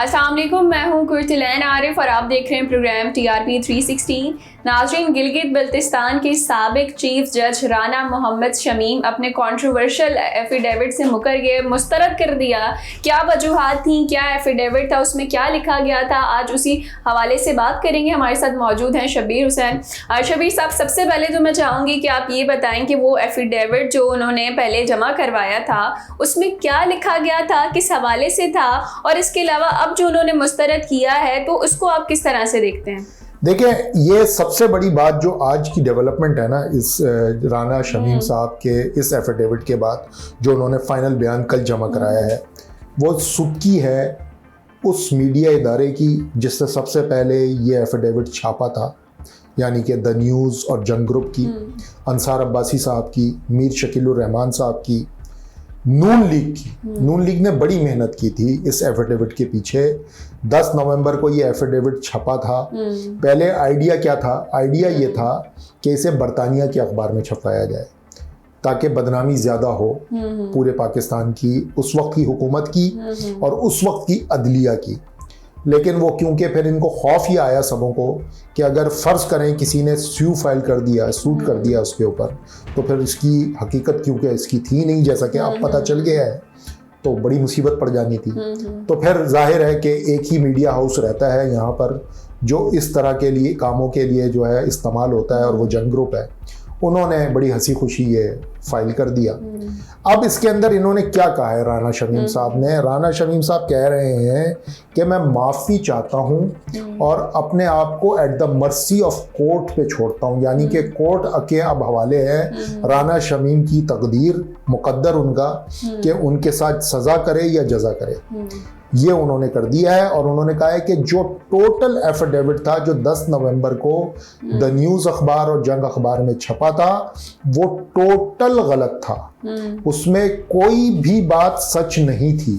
अस्सलाम वालेकुम, मैं हूँ कुर्तलैन आरिफ और आप देख रहे हैं प्रोग्राम TRP 360। नाज़रीन, गिलगित बल्तिस्तान के साबिक चीफ जज राना मोहम्मद शमीम अपने कंट्रोवर्शियल एफिडेविट से मुकर गए, मुस्तरद कर दिया। क्या वजूहात थी, क्या एफिडेविट था, उसमें क्या लिखा गया था, आज उसी हवाले से बात करेंगे। हमारे साथ मौजूद हैं शब्बीर हुसैन। शब्बीर साहब, सबसे पहले तो मैं चाहूँगी कि आप ये बताएं कि वो एफिडेविट जो उन्होंने पहले जमा करवाया था उसमें क्या लिखा गया था, किस हवाले से था, और इसके अलावा अब जो उन्होंने मुस्तरद किया है तो उसको आप किस तरह से देखते हैं? देखिए, ये सबसे बड़ी बात जो आज की डेवलपमेंट है ना, इस राना शमीम साहब के इस एफिडेविट के बाद जो उन्होंने फाइनल बयान कल जमा कराया है, वो सुबकी है उस मीडिया इदारे की जिससे सबसे पहले ये एफिडेविट छापा था, यानी कि द न्यूज़ और जंग ग्रुप की, अंसार अब्बासी साहब की, मीर शकीलुर रहमान साहब की, नून लीग की। नून लीग ने बड़ी मेहनत की थी इस एफिडेविट के पीछे। 10 नवंबर को ये एफिडेविट छपा था। पहले आइडिया क्या था? आइडिया ये था कि इसे बरतानिया के अखबार में छपवाया जाए ताकि बदनामी ज़्यादा हो पूरे पाकिस्तान की, उस वक्त की हुकूमत की और उस वक्त की अदलिया की। लेकिन वो क्योंकि फिर इनको खौफ ही आया सबों को कि अगर फ़र्ज़ करें किसी ने स्यू फाइल कर दिया, सूट कर दिया उसके ऊपर, तो फिर इसकी हकीकत क्योंकि इसकी थी नहीं, जैसा कि अब पता चल गया है, तो बड़ी मुसीबत पड़ जानी थी। तो फिर जाहिर है कि एक ही मीडिया हाउस रहता है यहाँ पर जो इस तरह के लिए कामों के लिए जो है इस्तेमाल होता है, और वो जंग ग्रुप है। उन्होंने बड़ी हंसी खुशी ये फाइल कर दिया। अब इसके अंदर इन्होंने क्या कहा है राना शमीम साहब ने? राना शमीम साहब कह रहे हैं कि मैं माफ़ी चाहता हूँ और अपने आप को at the mercy of court पे छोड़ता हूँ, यानी कि कोर्ट के अब हवाले है राना शमीम की तकदीर, मुकद्दर उनका कि उनके साथ सज़ा करे या जज़ा करे। ये उन्होंने कर दिया है और उन्होंने कहा है कि जो टोटल एफिडेविट था जो 10 नवंबर को द न्यूज़ अखबार और जंग अखबार में छपा था, वो टोटल गलत था। उसमें कोई भी बात सच नहीं थी।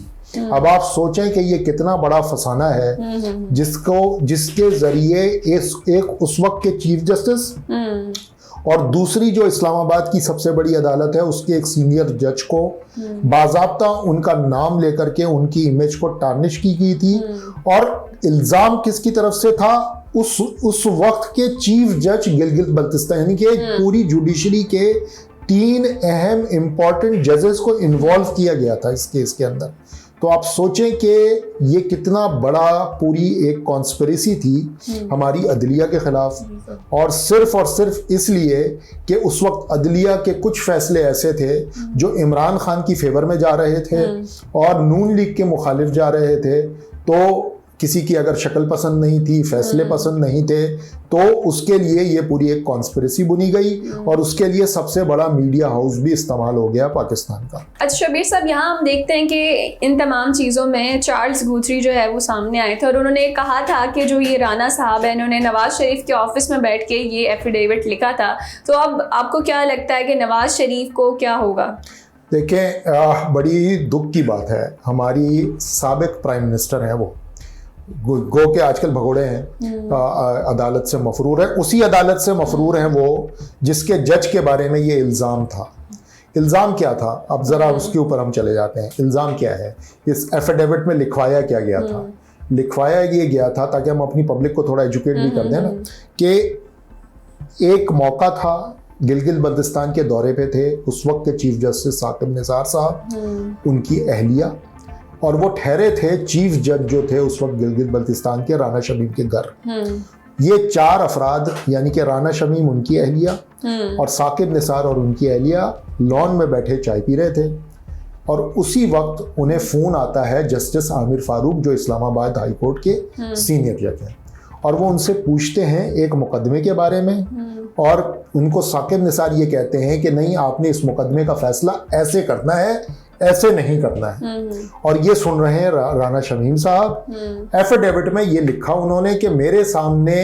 अब आप सोचें कि ये कितना बड़ा फसाना है जिसके जरिए एक उस वक्त के चीफ जस्टिस और दूसरी जो इस्लामाबाद की सबसे बड़ी अदालत है उसके एक सीनियर जज को बाज़ाब्ता उनका नाम लेकर के उनकी इमेज को टार्निश की गई थी। और इल्ज़ाम किसकी तरफ से था? उस वक्त के चीफ जज गिलगित बल्तिस्तान, यानी कि पूरी जुडिशरी के 3 अहम इंपॉर्टेंट जजेस को इन्वॉल्व किया गया था इस केस के अंदर। तो आप सोचें कि ये कितना बड़ा पूरी एक कॉन्स्पिरेसी थी हमारी अदलिया के खिलाफ, और सिर्फ इसलिए कि उस वक्त अदलिया के कुछ फैसले ऐसे थे जो इमरान खान की फेवर में जा रहे थे और नून लीग के मुखालिफ जा रहे थे। तो किसी की अगर शक्ल पसंद नहीं थी, फैसले पसंद नहीं थे, तो उसके लिए ये पूरी एक कॉन्स्पिरेसी बुनी गई और उसके लिए सबसे बड़ा मीडिया हाउस भी इस्तेमाल हो गया पाकिस्तान का। अच्छा शब्बीर साहब, यहाँ हम देखते हैं कि इन तमाम चीज़ों में चार्ल्स गुथरी जो है वो सामने आए थे और उन्होंने कहा था कि जो ये राना साहब है, इन्होंने नवाज शरीफ के ऑफिस में बैठ के ये एफिडेविट लिखा था। तो अब आपको क्या लगता है कि नवाज शरीफ को क्या होगा? देखें, बड़ी दुख की बात है, हमारी साबिक प्राइम मिनिस्टर हैं, वो गो के आजकल भगोड़े हैं, अदालत से मफरूर है, उसी अदालत से मफरूर हैं वो जिसके जज के बारे में ये इल्ज़ाम था। इल्ज़ाम क्या था? अब ज़रा उसके ऊपर हम चले जाते हैं। इल्ज़ाम क्या है? इस एफिडेविट में लिखवाया क्या गया था? लिखवाया ये गया था, ताकि हम अपनी पब्लिक को थोड़ा एजुकेट भी कर दें ना, कि एक मौका था, गिलगित बल्तिस्तान के दौरे पे थे उस वक्त के चीफ जस्टिस साकिब निसार साहब, उनकी अहलिया, और वो ठहरे थे चीफ जज जो थे उस वक्त गिलगित बल्तिस्तान के राना शमीम के घर। ये 4 अफराद, यानी कि राना शमीम, उनकी अहलिया और साकिब निसार और उनकी अहलिया लॉन में बैठे चाय पी रहे थे। और उसी वक्त उन्हें फ़ोन आता है जस्टिस आमिर फारूक जो इस्लामाबाद हाई कोर्ट के सीनियर जज हैं, और वो उनसे पूछते हैं एक मुकदमे के बारे में, और उनको साकिब निसार ये कहते हैं कि नहीं, आपने इस मुकदमे का फैसला ऐसे करना है, ऐसे नहीं करना है। और ये सुन रहे हैं राना शमीम साहब। एफिडेविट में ये लिखा उन्होंने कि मेरे सामने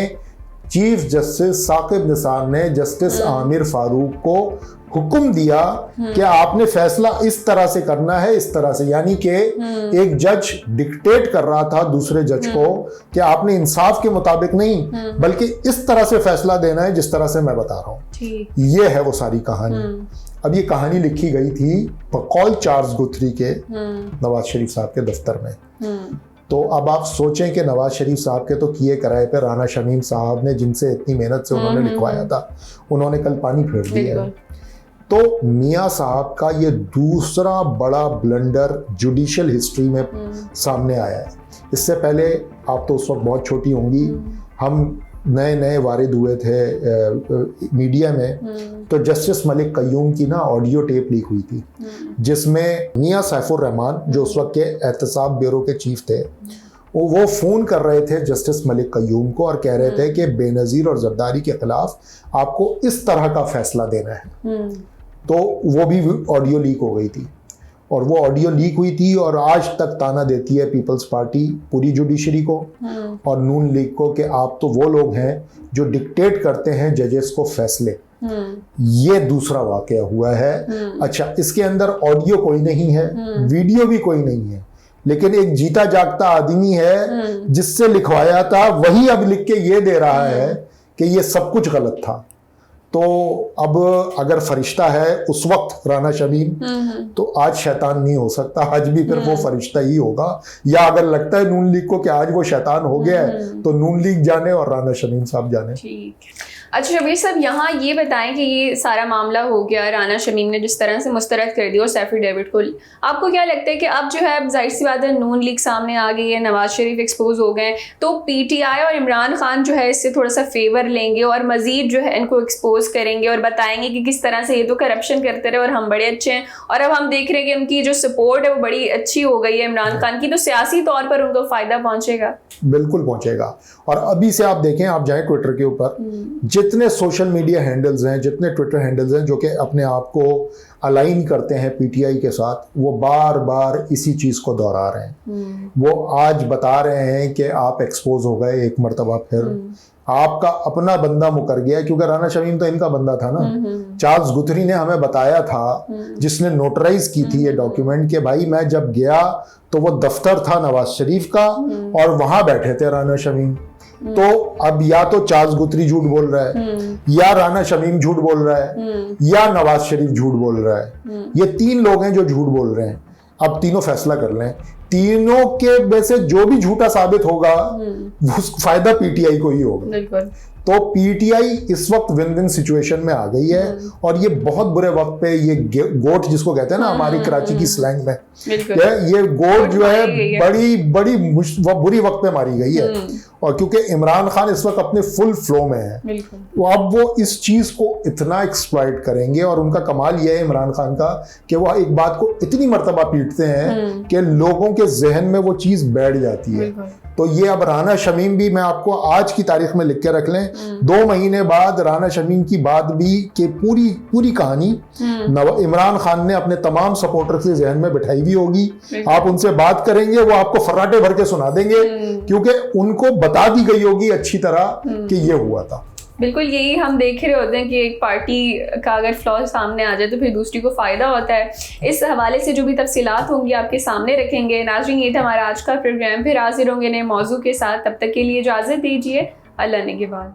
चीफ जस्टिस साकिब निसार ने जस्टिस आमिर फारूक को हुक्म दिया कि आपने फैसला इस तरह से करना है, इस तरह से, यानी कि एक जज डिक्टेट कर रहा था दूसरे जज को कि आपने इंसाफ के मुताबिक नहीं बल्कि इस तरह से फैसला देना है जिस तरह से मैं बता रहा हूँ। ये है वो सारी कहानी। अब ये कहानी लिखी गई थी बकौल चार्ल्स गुथरी के नवाज शरीफ साहब के दफ्तर में। तो अब आप सोचें कि नवाज शरीफ साहब के तो किए कराए पे राना शमीम साहब ने, जिनसे इतनी मेहनत से उन्होंने लिखवाया था, उन्होंने कल पानी फेर दिया है। तो मियाँ साहब का ये दूसरा बड़ा ब्लंडर जुडिशियल हिस्ट्री में सामने आया है। इससे पहले आप तो उस वक्त बहुत छोटी होंगी, हम नए नए वारिद हुए थे मीडिया में, तो जस्टिस मलिक कय्यूम की ना ऑडियो टेप लीक हुई थी, जिसमें मियाँ सैफुर रहमान जो उस वक्त के एहतसाब ब्यूरो के चीफ थे, वो फ़ोन कर रहे थे जस्टिस मलिक कय्यूम को और कह रहे थे कि बेनज़ीर और जरदारी के खिलाफ आपको इस तरह का फैसला देना है। तो वो भी ऑडियो लीक हो गई थी, और वो ऑडियो लीक हुई थी और आज तक ताना देती है पीपल्स पार्टी पूरी जुडिशरी को और नून लीग को कि आप तो वो लोग हैं जो डिक्टेट करते हैं जजेस को फैसले। ये दूसरा वाकया हुआ है। अच्छा, इसके अंदर ऑडियो कोई नहीं है, वीडियो भी कोई नहीं है, लेकिन एक जीता जागता आदमी है जिससे लिखवाया था, वही अब लिख के ये दे रहा है कि ये सब कुछ गलत था। तो अब अगर फरिश्ता है उस वक्त राना शमीम, तो आज शैतान नहीं हो सकता, आज भी फिर वो फरिश्ता ही होगा। या अगर लगता है नून लीग को कि आज वो शैतान हो गया है, तो नून लीग जाने और राना शमीम साहब जाने। ठीक। अच्छा शबीर साहब, यहाँ ये बताएं कि ये सारा मामला हो गया, राना शमीम ने जिस तरह से मुस्तरद कर दिया उस एफिडेविट को, आपको क्या लगता है कि अब जो है, जाहिर सी बात है नून लीग सामने आ गई है, नवाज शरीफ एक्सपोज हो गए, तो पीटीआई और इमरान खान जो है इससे थोड़ा सा फेवर लेंगे और मजीद जो है इनको एक्सपोज करेंगे और बताएंगे कि किस तरह से ये तो करप्शन करते रहे और हम बड़े अच्छे हैं, और अब हम देख रहे हैं कि उनकी जो सपोर्ट है वो बड़ी अच्छी हो गई है इमरान खान की, तो सियासी तौर पर उनको फायदा पहुंचेगा? बिल्कुल पहुंचेगा। और अभी से आप देखें, आप जाएं ट्विटर के ऊपर, जितने सोशल मीडिया हैंडल्स हैं, जितने ट्विटर हैंडल्स हैं जो कि अपने आप को अलाइन करते हैं पीटीआई के साथ, वो बार बार इसी चीज़ को दोहरा रहे हैं। वो आज बता रहे हैं कि आप एक्सपोज हो गए एक मर्तबा फिर, आपका अपना बंदा मुकर गया, क्योंकि राना शमीम तो इनका बंदा था ना। चार्ल्स गुथरी ने हमें बताया था, जिसने नोटराइज की थी ये डॉक्यूमेंट, कि भाई मैं जब गया तो वो दफ्तर था नवाज शरीफ का और वहां बैठे थे राना शमीम। तो अब या तो चार्ल्स गुथरी झूठ बोल रहा है, या राना शमीम झूठ बोल रहा है, या नवाज शरीफ झूठ बोल रहा है। ये तीन लोग हैं जो झूठ बोल रहे हैं। अब तीनों फैसला कर लें, तीनों के में से जो भी झूठा साबित होगा उसका फायदा पीटीआई को ही होगा। तो पीटीआई इस वक्त विन विन सिचुएशन में आ गई है, और ये बहुत बुरे वक्त पे ये गोट जिसको कहते हैं ना हमारी कराची की स्लैंग में, ये गोट जो है बड़ी बड़ी बुरी वक्त पे मारी गई है। और क्योंकि इमरान खान इस वक्त अपने फुल फ्लो में है, तो अब वो इस चीज को इतना एक्सप्लॉइट करेंगे, और उनका कमाल ये है इमरान खान का कि वो एक बात को इतनी मर्तबा पीटते हैं कि लोगों के जहन में वो चीज बैठ जाती है। तो ये अब राना शमीम भी, मैं आपको आज की तारीख में लिख के रख लें, 2 महीने बाद राना शमीम की बात भी कि पूरी कहानी इमरान खान ने अपने तमाम सपोर्टर के जहन में बिठाई हुई होगी। आप उनसे बात करेंगे, वो आपको फर्राटे भर के सुना देंगे, क्योंकि उनको बता दी गई होगी अच्छी तरह कि ये हुआ था। बिल्कुल यही हम देख रहे होते हैं कि एक पार्टी का अगर फ्लॉ सामने आ जाए तो फिर दूसरी को फ़ायदा होता है। इस हवाले से जो भी तफसीलात होंगी आपके सामने रखेंगे। नाज़रीन, ये था हमारा आज का प्रोग्राम, फिर हाजिर होंगे नए मौजू के साथ। तब तक के लिए इजाज़त दीजिए, अल्लाह ने के बाद।